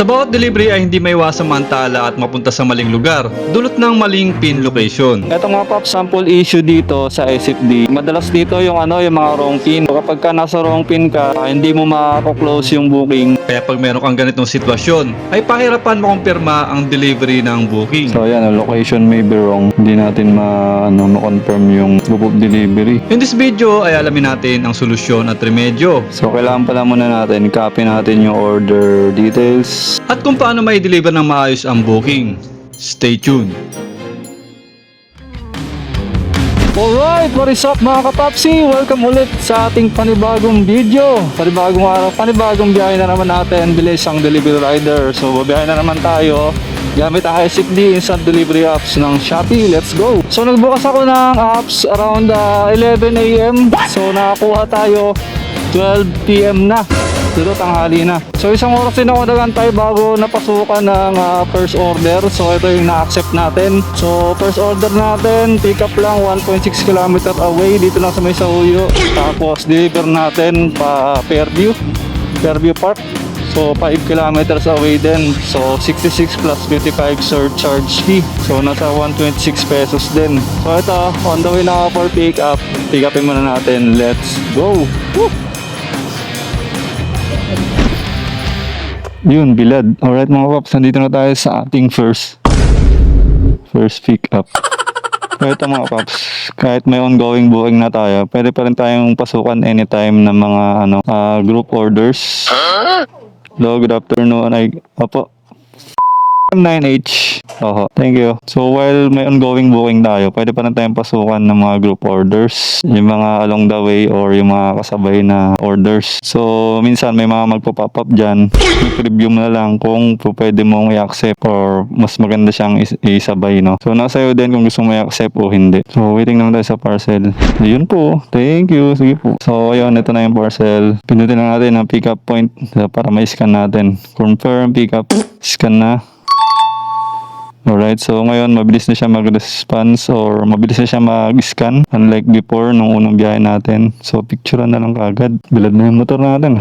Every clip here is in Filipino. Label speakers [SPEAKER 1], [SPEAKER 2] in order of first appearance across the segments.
[SPEAKER 1] Sa bawat delivery ay hindi maiwasang mantala at mapunta sa maling lugar, dulot ng maling pin location.
[SPEAKER 2] Ito nga pop, sample issue dito sa SFD. Madalas dito yung yung mga wrong pin. Kapag ka nasa wrong pin ka, hindi mo ma-close yung booking.
[SPEAKER 1] Kaya pag meron kang ganitong sitwasyon, ay pahirapan makumpirma ang delivery ng booking.
[SPEAKER 2] So ayan, location may be wrong. Hindi natin ma-confirm yung book of delivery.
[SPEAKER 1] In this video ay alamin natin ang solusyon at remedyo.
[SPEAKER 2] So kailangan pala muna natin, copy natin yung order details.
[SPEAKER 1] At kung paano may deliver ng maayos ang booking. Stay tuned.
[SPEAKER 2] Alright, what is up mga kapapsi? Welcome ulit sa ating panibagong video. Panibagong araw, panibagong biyahe na naman natin. Bilis ang delivery rider. So babiyahe na naman tayo gamit ang SFD Instant Delivery Apps ng Shopee. Let's go! So nagbukas ako ng apps around 11 AM. So nakakuha tayo 12 PM na. Dito tanghali na. So isang oras din ako nagantay bago napasukan ng first order. So ito yung na-accept natin. So first order natin, pick up lang 1.6 km away dito lang sa may Sauyo. Tapos deliver natin pa Fairview Park. So 5 kilometers away din. So 66 plus 55 surcharge fee. So nasa 126 pesos din. So ito, on the way na ako for pick up. Pick upin muna natin. Let's go! Woo! Yun, bilad. Alright mga paps, nandito na tayo sa ating first pick up. Ito mga paps, kahit may ongoing booking na tayo, pwede pa rin tayong pasukan anytime ng mga group orders. Hello, good afternoon. Opo. 9H. Oho, thank you. So while may ongoing booking tayo, pwede pa rin tayong pasukan ng mga group orders, yung mga along the way or yung mga kasabay na orders. So minsan may mga magpo-pop up dyan, i-preview mo na lang kung pwede mong i-accept or mas maganda siyang isabay, no? So nasa iyo din kung gusto mo i-accept o hindi. So waiting naman tayo sa parcel. Yun po, thank you. Sige po. So ayun, ito na yung parcel. Pindutin na natin ang pick up point para ma-scan natin. Confirm pick up, scan na. Alright, so ngayon mabilis na siya mag-response or mabilis na siya mag-scan, unlike before nung unang biyahe natin. So picturean na lang kagad, bilad na yung motor natin.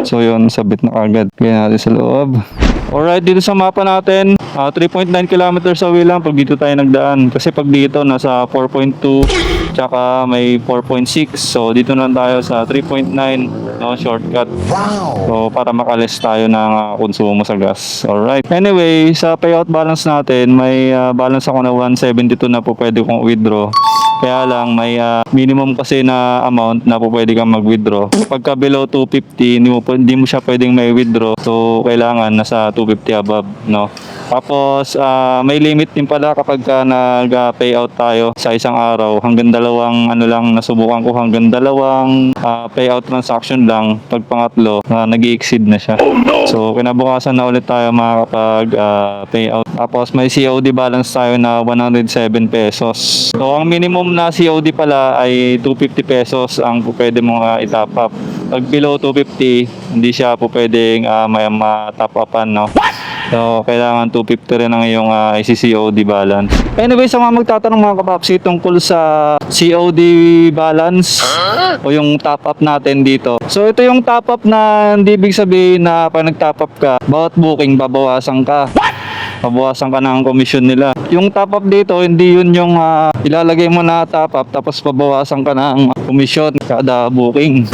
[SPEAKER 2] So yun, sabit na kagad. Kaya natin sa loob. Alright, dito sa mapa natin, 3.9 kilometers away lang pag dito tayo nagdaan. Kasi pag dito nasa 4.2 tsaka may 4.6. So dito na tayo sa 3.9, no, shortcut. Wow! So para makalis tayo ng konsumo sa gas. Alright. Anyway, sa payout balance natin, may balance ako na 172 na po pwede kong withdraw. Kaya lang may minimum kasi na amount na po pwede kang mag-withdraw. Pagka below 250, hindi mo siya pwedeng may withdraw. So kailangan nasa 250 above, no? Tapos may limit din pala kapag nag-payout tayo sa isang araw. Hanggang dalawang nasubukan ko hanggang dalawang payout transaction lang. Pag pangatlo, nag-i-exceed na siya. So kinabukasan na ulit tayo makakapag payout. Tapos may COD balance tayo na 107 pesos. So ang minimum na COD pala ay 250 pesos ang pwede mong i-top up. Pag below 250, hindi siya po pwedeng may ma-top upan, no? So, kailangan 250 rin ang iyong ICCOD balance. Anyway, sa mga magtatanong mga kapapsi tungkol sa COD balance o yung top up natin dito. So, ito yung top up na hindi ibig sabihin na pag nag-top up ka, bawat booking babawasan ka. Babawasan ka ng commission nila. Yung top up dito, hindi yun yung ilalagay mo na top up tapos babawasan ka ng commission kada booking.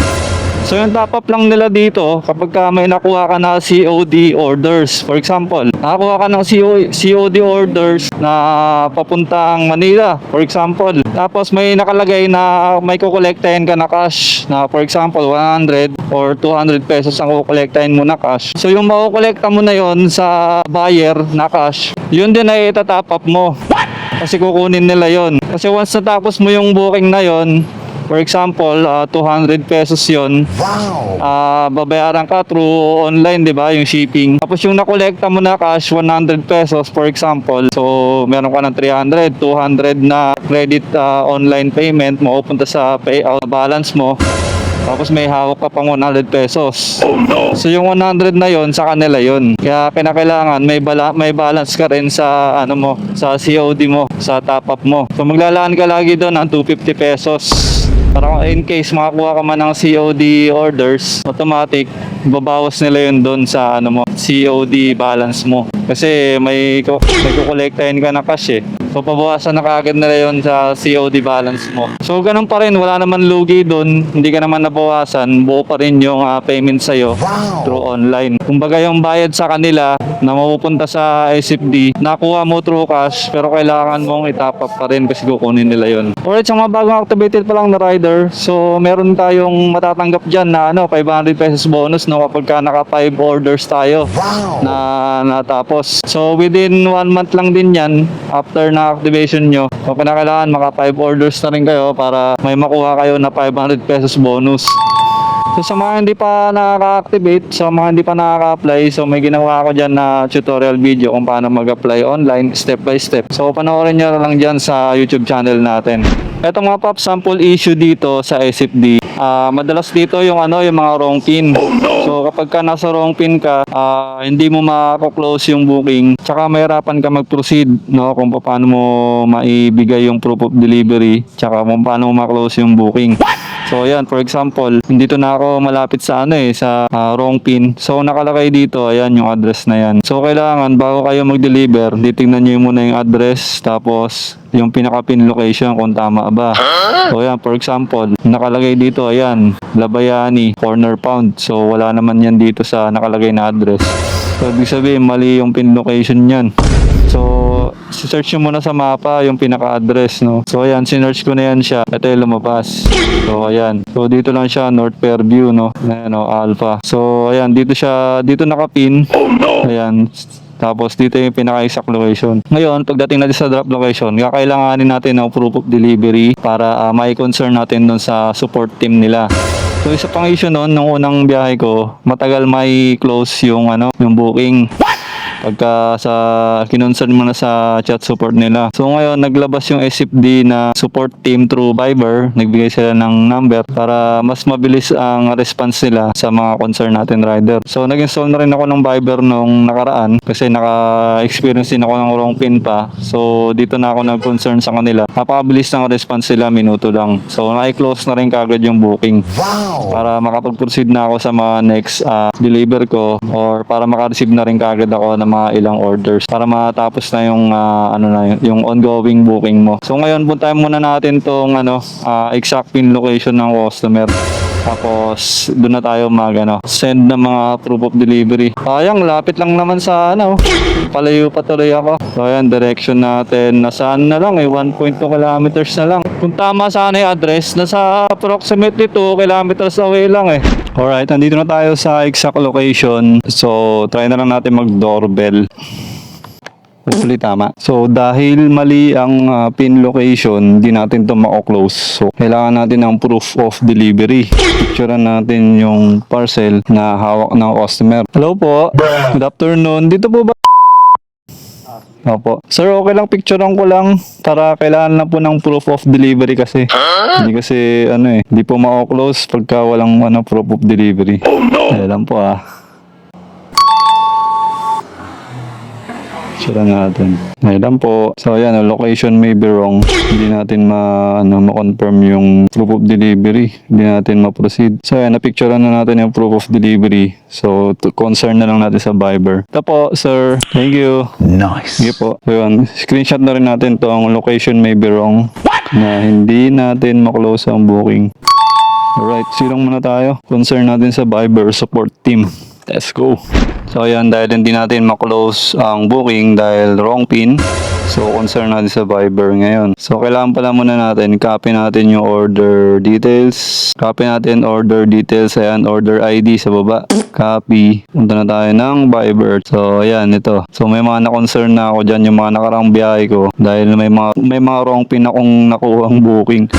[SPEAKER 2] So yung top up lang nila dito kapag may nakuha ka na COD orders. For example, nakakuha ka ng COD orders na papuntang Manila. For example, tapos may nakalagay na may kukolektahin ka na cash na for example 100 or 200 pesos ang kukolektahin mo na cash. So yung makukolekta mo na yon sa buyer na cash, yun din ay itatop up mo. Kasi kukunin nila yon. Kasi once natapos mo yung booking na yon, for example, 200 pesos yun. Wow! Babayaran ka through online, di ba? Yung shipping. Tapos yung nakolekta mo na cash, 100 pesos, for example. So, meron ka ng 300, 200 na credit online payment. Mapupunta sa payout balance mo. Tapos may hawak ka pang 100 pesos. Oh no! So yung 100 na yon sa kanila yon. Kaya kinakailangan may balance ka rin sa sa COD mo, sa top up mo. So maglalaan ka lagi doon ng 250 pesos. Para in case makakuha ka man ng COD orders, automatic babawas nila yun doon sa COD balance mo. Kasi may kukolektahin ka na cash eh. So pabawasan na kaagad nila yon sa COD balance mo. So ganun pa rin, wala naman lugi doon, hindi ka naman nabawasan, buo pa rin yung payment sa'yo through online. Kumbaga yung bayad sa kanila na mapupunta sa SFD, nakuha mo through cash pero kailangan mong itap up pa rin kasi kukunin nila yon. Alright, sa mga bagong activated pa lang na rider, so meron tayong matatanggap dyan na 500 pesos bonus kapag ka naka 5 orders tayo na natapos. So within 1 month lang din yan after na activation nyo. So kailangan maka 5 orders na rin kayo para may makuha kayo na 500 pesos bonus. So sa mga hindi pa nakaka-activate, sa mga hindi pa nakaka-apply, so may ginawa ko dyan na tutorial video kung paano mag-apply online step by step. So panoorin nyo lang dyan sa YouTube channel natin. Ito mga pop, sample issue dito sa SFD. Madalas dito yung yung mga wrong pin. So kapag ka nasa wrong pin ka, hindi mo mako-close yung booking. Tsaka mahirapan ka mag-proceed, kung paano mo maibigay yung proof of delivery, tsaka kung paano mo ma-close yung booking. So ayan, for example, dito na ako malapit sa sa wrong pin. So nakalagay dito, ayan yung address na yan. So kailangan bago kayo mag-deliver, titingnan niyo muna yung address, tapos yung pinaka-pin location kung tama ba. So ayan, for example, nakalagay dito, ayan, Labayani, corner pound. So wala naman yan dito sa nakalagay na address. So ibig sabihin, mali yung pin location yan. So, search nyo muna sa mapa yung pinaka-address, So, ayan, sinearch ko na yan siya. Ito yung lumabas. So, ayan. So, dito lang siya, North Fairview, Ayan, Alpha. So, ayan, dito nakapin. Ayan. Tapos, dito yung pinaka-exact location. Ngayon, pagdating natin sa drop location, kakailanganin natin ng proof of delivery para may concern natin dun sa support team nila. So, isa pang issue nung unang biyahe ko, matagal may close yung booking. Pagka kinonsern mo na sa chat support nila. So ngayon, naglabas yung SFD na support team through Viber. Nagbigay sila ng number para mas mabilis ang response nila sa mga concern natin rider. So nag-install na rin ako ng Viber nung nakaraan kasi naka-experience din ako ng wrong pin pa. So dito na ako nag-concern sa kanila. Napakabilis ng response nila, minuto lang. So na-close na rin kagad yung booking. Para makapag-proceed na ako sa mga next deliver ko or para maka-receive na rin kagad ako ng mga ilang orders para matapos na yung yung ongoing booking mo. So ngayon puntahan muna natin tong exact pin location ng customer. Tapos doon na tayo send ng mga proof of delivery. Sayang, lapit lang naman sa palayo pa tuloy ako. So ayan, direction natin nasaan na lang 1.2 kilometers na lang. Kung tama sana yung address, nasa approximately 2 kilometers away lang Alright, nandito na tayo sa exact location. So try na lang natin mag-doorbell. Hopefully tama. So dahil mali ang pin location, hindi natin to mako-close. So kailangan natin ng proof of delivery. Picturean natin yung parcel na hawak ng customer. Hello po. Good afternoon. Dito po ba? Opo. Sir, okay lang, picturean ko lang para kailangan lang po ng proof of delivery kasi. Hindi kasi hindi po mako-close pagka walang proof of delivery. Ayan po Picturean natin. Ayan po. So ayan, location may be wrong. Hindi natin ma-confirm yung proof of delivery. Hindi natin ma-proceed. So ayan, na-picturean na natin yung proof of delivery. So concern na lang natin sa Viber. Ito po, sir. Thank you.
[SPEAKER 3] Nice.
[SPEAKER 2] Sige po. So yun, screenshot na rin natin tong location may be wrong. Na hindi natin ma-close ang booking. Alright, silong muna tayo. Concern natin sa Viber support team. Let's go. So ayan, dahil hindi natin ma-close ang booking dahil wrong pin, so concern natin sa Viber ngayon. So kailangan pala muna natin, copy natin yung order details. Copy natin order details. Ayan, order ID sa baba. Copy. Punta na tayo ng Viber. So ayan, ito. So may mga na-concern na ako dyan, yung mga nakarang biyahe ko dahil may mga wrong pin akong nakuhang booking.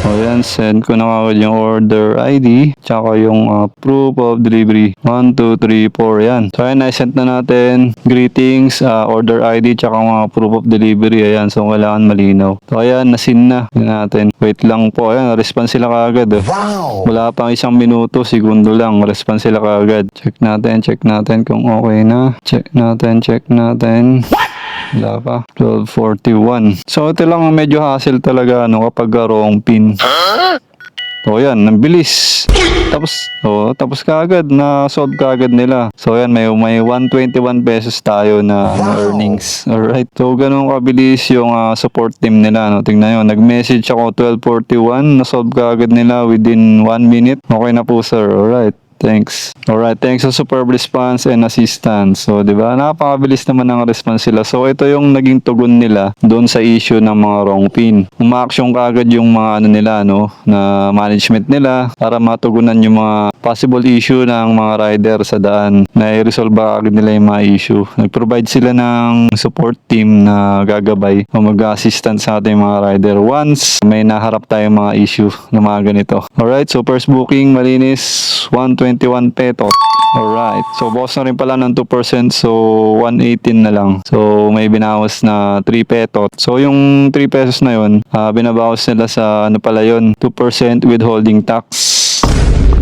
[SPEAKER 2] O yan, send ko na kagad yung order ID tsaka yung proof of delivery 1, 2, 3, 4 yan. So ayan, na-send na natin greetings, order ID tsaka mga proof of delivery. Ayan, so kailangan malinaw. So ayan, nasin na. Yan natin. Wait lang po. Ayan, response sila kagad
[SPEAKER 3] Wow!
[SPEAKER 2] Wala pang 1 minuto, segundo lang, response sila kagad. Check natin kung okay na. Check natin. Wala pa. 12:41. So ito lang medyo hassle talaga kapag wrong pin. So yan, ang bilis. Tapos kaagad na solve kaagad nila. So yan, may 121 pesos tayo na earnings. Alright. So ganun kabilis yung support team nila. No? Tingnan nyo, nag-message ako 12:41, na solve kaagad nila within 1 minute. Okay na po sir. Alright. Thanks. Alright, thanks sa superb response and assistance. So, di ba? Napakabilis naman ng response sila. So, ito yung naging tugon nila doon sa issue ng mga wrong pin. Umaaksyon kaagad yung mga nila, no, na management nila para matugunan yung mga possible issue ng mga rider sa daan. Na-resolve agad nila yung mga issue. Nag-provide sila ng support team na gagabay o mag-assistant sa ating mga rider once may naharap tayong mga issue na mga ganito. Alright, so first booking, malinis, 121 pesos. Alright. So, bawas na rin pala ng 2%. So, 118 na lang. So, may binawas na 3 pesos. So, yung 3 pesos na yun, binabawas nila sa ano pala yun, 2% withholding tax.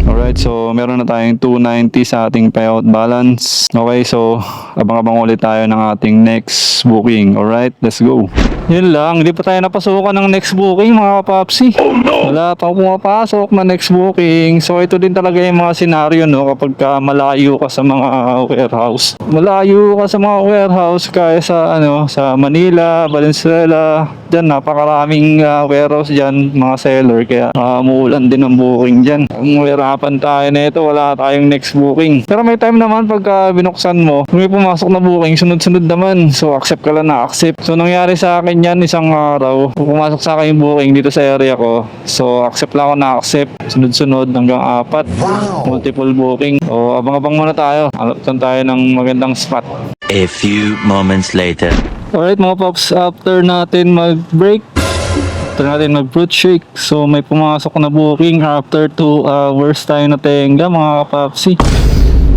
[SPEAKER 2] Alright, so meron na tayong 290 sa ating payout balance. Okay, so abang-abang ulit tayo ng ating next booking. Alright, let's go. Yun lang, hindi pa tayo napasukan ng next booking mga kapapsi. Wala pang pumapasok na next booking. So ito din talaga yung mga senaryo, no, kapag malayo ka sa mga warehouse. Malayo ka sa mga warehouse kaya sa sa Manila, Valenzuela. Diyan napakaraming warehouse diyan, mga seller, kaya umuulan din ang booking diyan. Kung mahirapan tayo nito, wala tayong next booking. Pero may time naman pagka binuksan mo, may pumasok na booking, sunod-sunod naman. So accept ka lang na accept. So nangyari sa akin yan isang araw, pumasok sa akin yung booking dito sa area ko. So accept lang ako na accept, sunod-sunod hanggang 4. Multiple booking. So abang-abang muna tayo. Hanap tayo ng magandang spot.
[SPEAKER 3] A few moments later.
[SPEAKER 2] Alright mga pops, after natin mag-break, after natin mag-fruit shake, so may pumasok na booking after 2 hours tayo na tenga mga kapapsi.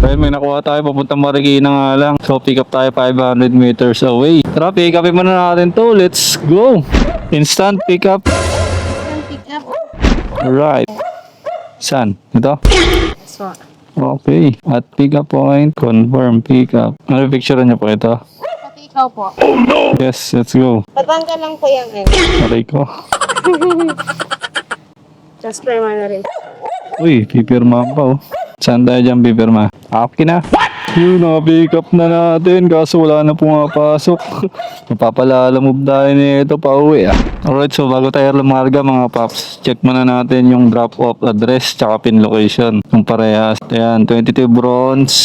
[SPEAKER 2] Dahil may nakuha tayo papuntang Marikina nga lang. So pick up tayo 500 meters away. Tara, pick upin muna natin to. Let's go! Instant pick up. Alright. Saan? Ito? Okay. At pick up point, confirm pick up. Ano picture niyo po ito?
[SPEAKER 4] Pati ikaw po.
[SPEAKER 2] Yes, let's go.
[SPEAKER 4] Patanggal lang po yung
[SPEAKER 2] Aray ko.
[SPEAKER 4] Just pray mo na rin.
[SPEAKER 2] Uy, pipirma pa oh. Saan tayo dyan pipirma? Akin na. Yun, pick up na natin kaso wala na pumapasok. Mapapalalamove tayo nito pa uwi Alright, so bago tayo lumarga mga paps, check muna natin yung drop off address tsaka pin location. Yung parehas. Ayan, 22 Bronze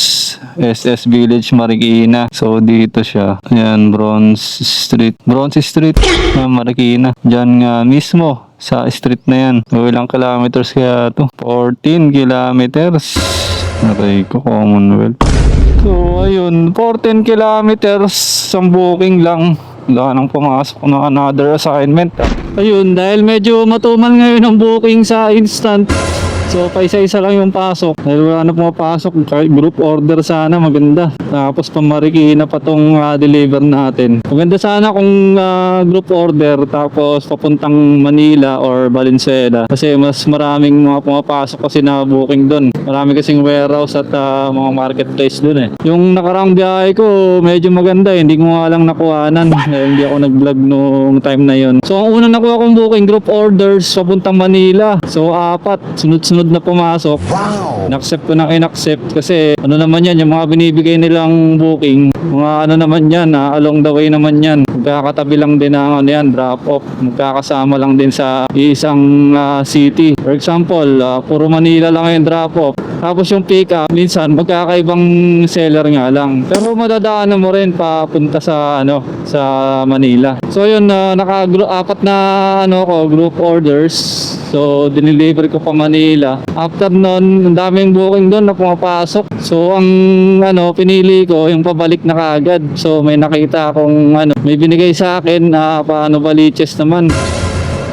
[SPEAKER 2] SS Village Marikina. So dito siya. Ayan, Bronze Street, Marikina. Diyan nga mismo sa street na yan. So ilang kilometers kaya to? 14 kilometers. Aray ko, Commonwealth. So ayun, 14 kilometers ang booking lang. Wala nang pumasok na another assignment. Ayun, dahil medyo matumal ngayon ang booking sa instant, so paisa-isa lang yung pasok. Dahil wala na pumapasok, kahit group order sana maganda. Tapos pamarikina pa tong deliver natin. Maganda sana kung group order tapos papuntang Manila or Valenzuela. Kasi mas maraming mga pumapasok kasi na booking doon. Marami kasing warehouse at mga marketplace doon eh. Yung nakaraang biyahe ko medyo maganda eh. Hindi ko nga lang nakuhanan. Hindi ako nag-vlog nung time na yon. So ang unang nakuha kong booking, group orders papuntang Manila. So 4, sunod-sunod na pumasok. In-accept ko ng in-accept kasi ano naman yan, yung mga binibigay nilang booking, mga ano naman yan, along the way naman yan. Magkakatabi lang din ang drop off. Magkakasama lang din sa isang city. For example, puro Manila lang yung drop off. Tapos yung pick up, minsan magkakaibang seller nga lang. Pero madadaanan mo rin papunta sa sa Manila. So yun, naka-4 na group orders. So dineliver ko pa Manila. After nun, ang daming booking doon na pumapasok. So ang pinili ko yung pabalik na kaagad. So may nakita akong may binigay sa akin na paano baliches naman.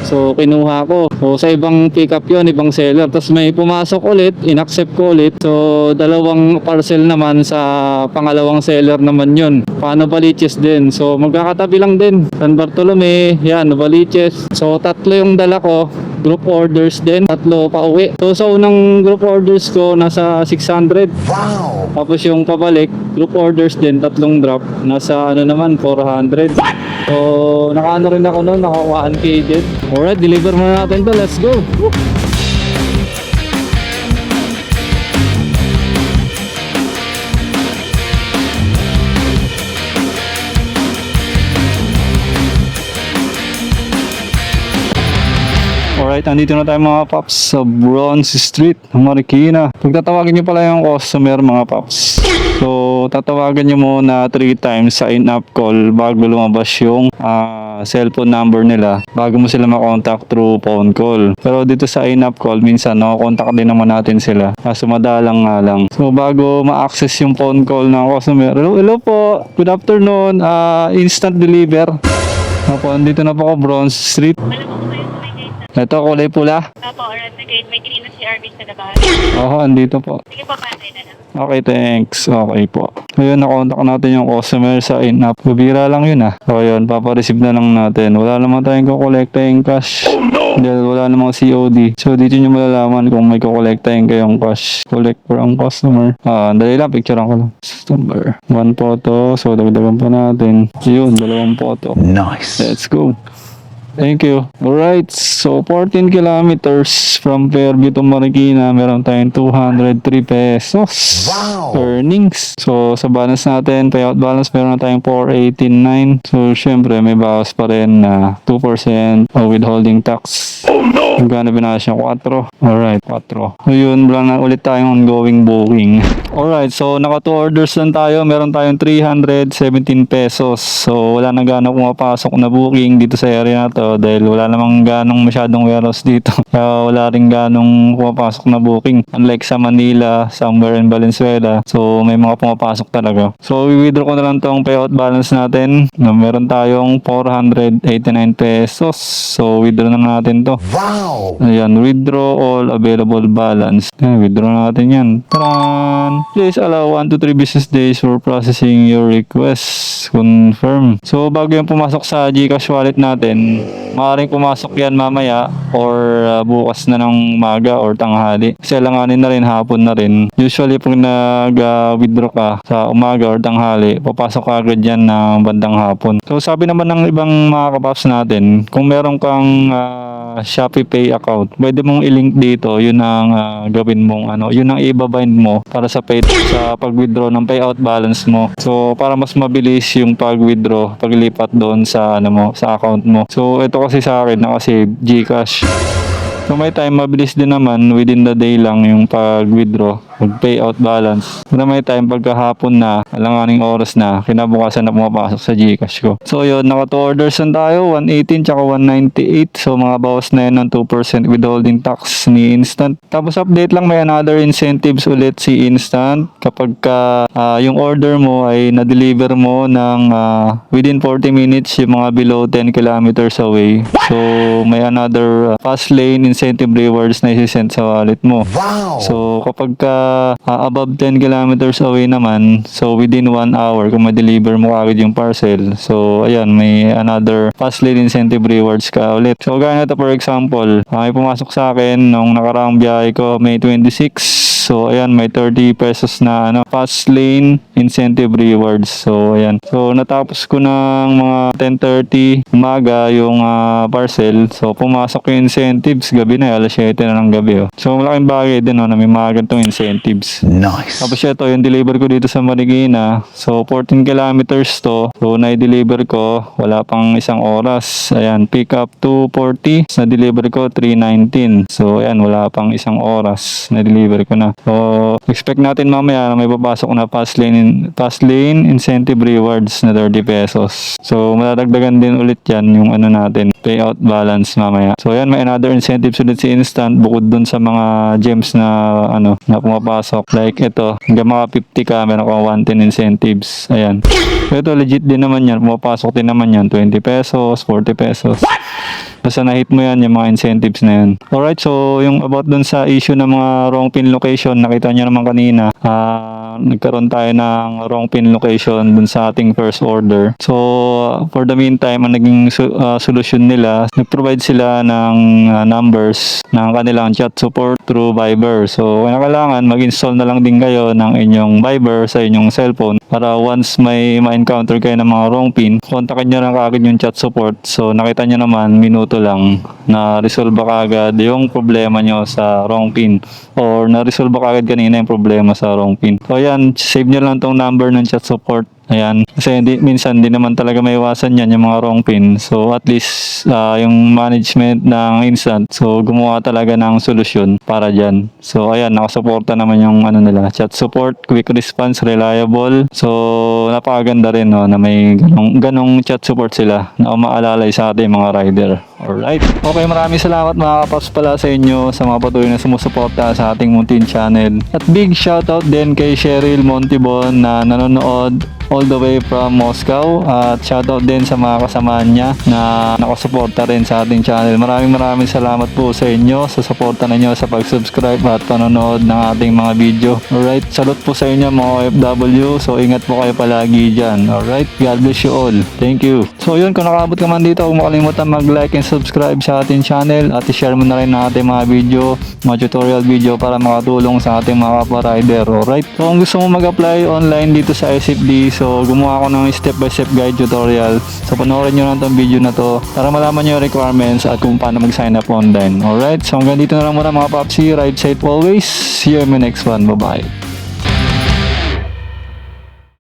[SPEAKER 2] So kinuha ko. So sa ibang pick up yon, ibang seller. Tapos may pumasok ulit, in-accept ko ulit. So dalawang parcel naman sa pangalawang seller naman yon. Paano Baliches din. So magkakatabi lang din. San Bartolome, yan, Baliches. So 3 yung dala ko. Group orders din, 3 pa uwi. So sa unang group orders ko, nasa 600. Tapos yung pabalik, group orders din, 3 drop. Nasa naman, 400. So nakaano rin ako noon, naka 1K din. Alright, deliver muna natin to. Let's go! Alright, andito na tayo mga paps sa Bronze Street, Marikina. Pagtatawagin nyo pala yung customer mga paps. So, tatawagan nyo muna 3 times sa in-app call bago lumabas yung cellphone number nila bago mo sila makontakt through phone call. Pero dito sa in-app call, minsan contact din naman natin sila. Kaso madalang nga lang. So, bago ma-access yung phone call ng customer, hello po, good afternoon, instant deliver. Opo, andito na po ako, Bronze Street.
[SPEAKER 5] Wala po ko kayo sa may gate na.
[SPEAKER 2] Ito, kulay pula.
[SPEAKER 5] Opo, around the gate. May tingin na si Arvin sa labas.
[SPEAKER 2] Oo, andito po.
[SPEAKER 5] Sige po, pantay na lang.
[SPEAKER 2] Okay, thanks. Okay po. Ngayon, nakontak natin yung customer sa in-app. Bubira lang yun So, yun, papareceive na lang natin. Wala naman tayong kukolektahing cash. Dahil wala namang COD. So, dito nyo malalaman kung may kukolektahing kayong cash. Collect for ang customer. Dali lang, picturean ko lang. Customer. 1 photo. So, dagdagan pa natin. Yun, 2 photo.
[SPEAKER 3] Nice.
[SPEAKER 2] Let's go. Thank you. Alright, so 14 kilometers from Fairview to Marikina, meron tayong 203 pesos earnings. So sa balance natin, payout balance, meron na tayong 418.9. So syempre may bawas pa rin na 2% withholding tax. Magkano binawas niya? 4. Alright, 4. So yun, wala na ulit tayong ongoing booking. Alright, so naka 2 orders lang tayo. Meron tayong 317 pesos. So wala na gano'ng pumapasok na booking dito sa area na to dahil wala namang ganong masyadong warehouse dito. Kaya wala rin ganong pumapasok na booking. Unlike sa Manila, somewhere in Valenzuela. So may mga pumapasok talaga. So i-withdraw ko na lang tong payout balance natin. Meron tayong 489 pesos. So withdraw na natin to.
[SPEAKER 3] Wow!
[SPEAKER 2] Ayan, withdraw all available balance. Ayan, withdraw natin yan. Taran! Please allow 1 to 3 business days for processing your request. Confirm. So, bago yan pumasok sa GCash wallet natin, maaaring pumasok yan mamaya or bukas na ng maga or tanghali. Kasi alanganin na rin, hapon na rin. Usually, pag nag-withdraw ka sa umaga or tanghali, papasok ka agad yan ng bandang hapon. So, sabi naman ng ibang mga kapaps natin, kung meron kang Shopee Pay account, pwede mong i-link dito, yun ang gawin mong yun ang i-bind mo para sa pag-withdraw ng payout balance mo. So para mas mabilis yung pag-withdraw, paglipat doon sa sa account mo. So ito kasi sa akin nakasave GCash. So may time, mabilis din naman, within the day lang yung pag-withdraw, mag-payout balance. Pero may time, pagkahapon na, alanganing oras na, kinabukasan na pumapasok sa GCash ko. So yun, naka 2 orders na tayo, 118 tsaka 198. So mga bawas na yun ng 2% withholding tax ni Instant. Tapos update lang, may another incentives ulit si Instant. Kapag yung order mo ay na-deliver mo ng within 40 minutes, yung mga below 10 kilometers away. So may another fast lane incentive rewards na isi-send sa wallet mo.
[SPEAKER 3] Wow!
[SPEAKER 2] So, kapag above 10 kilometers away naman, so within 1 hour, kung ma-deliver mo agad yung parcel, so, ayan, may another fast lane incentive rewards ka ulit. So, gaya na ito, for example, may pumasok sa akin nung nakaraang biyahe ko, May 26. So, ayan, may 30 pesos na fast lane incentive rewards. So, ayan. So, natapos ko ng mga 10:30 umaga yung parcel. So, pumasok yung incentives. Gabi na, alas 7 na ng gabi. So, malaking bagay din na may mga ganitong incentives.
[SPEAKER 3] Nice.
[SPEAKER 2] Tapos ito, yung deliver ko dito sa Marikina. So, 14 kilometers to. So, na-deliver ko. Wala pang isang oras. Ayan, pick up 2:40. Na-deliver ko 3:19. So, ayan, wala pang isang oras. Na-deliver ko na. So, expect natin mamaya na may papasok na fast lane incentive rewards na 30 pesos. So, madadagdagan din ulit yan yung natin, payout balance mamaya. So, ayan, may another incentive ulit si Instant bukod dun sa mga gems na na pumapasok. Like ito, hanggang mga 50 ka, meron kang 110 incentives. Ayan. So, ito legit din naman yan. Pumapasok din naman yan. 20 pesos, 40 pesos. Basta na-hit mo yan, yung mga incentives na yan. Alright, so yung about dun sa issue ng mga wrong pin location, nakita nyo naman kanina, nagkaroon tayo ng wrong pin location dun sa ating first order. So, for the meantime, ang naging solution nila, nag-provide sila ng numbers ng kanilang chat support through Viber. So, kung kailangan, mag-install na lang din kayo ng inyong Viber sa inyong cellphone para once may ma-encounter kayo ng mga wrong pin, kontakin nyo lang kaagad yung chat support. So, nakita nyo naman, minuto lang na resolve kaagad yung problema nyo sa wrong pin or na-resolve kaagad kanina yung problema sa wrong pin. So, ayan, save nyo lang tong number ng chat support Ayan. Kasi minsan di naman talaga may iwasan yan yung mga wrong pin. So at least yung management ng Instant, so gumawa talaga ng solusyon para dyan. So ayan, nakasuporta naman yung ano nila, chat support, quick response, reliable. So napakaganda rin no, na may ganong chat support sila na umaalalay sa ating mga rider. Alright. Okay, maraming salamat mga kapaps pala sa inyo sa mga patuloy na sumusuporta sa ating Muntin channel. At big shoutout din kay Cheryl Montibon na nanonood all the way from Moscow. At shoutout din sa mga kasamahan niya na nakasuporta rin sa ating channel. Maraming salamat po sa inyo sa suporta ninyo sa pag-subscribe at panonood ng ating mga video. Alright, salute po sa inyo mga OFW. So ingat po kayo palagi dyan. Alright, God bless you all. Thank you. So yun, kung nakabot ka man dito, huwag makalimutan mag-like and subscribe sa ating channel at i-share mo na rin ang ating mga video, mga tutorial video para makatulong sa ating mga kapwa rider. Alright, so kung gusto mo mag-apply online dito sa SFD, so gumawa ako ng step-by-step guide tutorial. So panoorin nyo lang itong video na to para malaman nyo yung requirements at kung paano mag-sign up online. Alright, so hanggang dito na lang muna mga papsi. Ride safe always. See you in my next one. Bye-bye.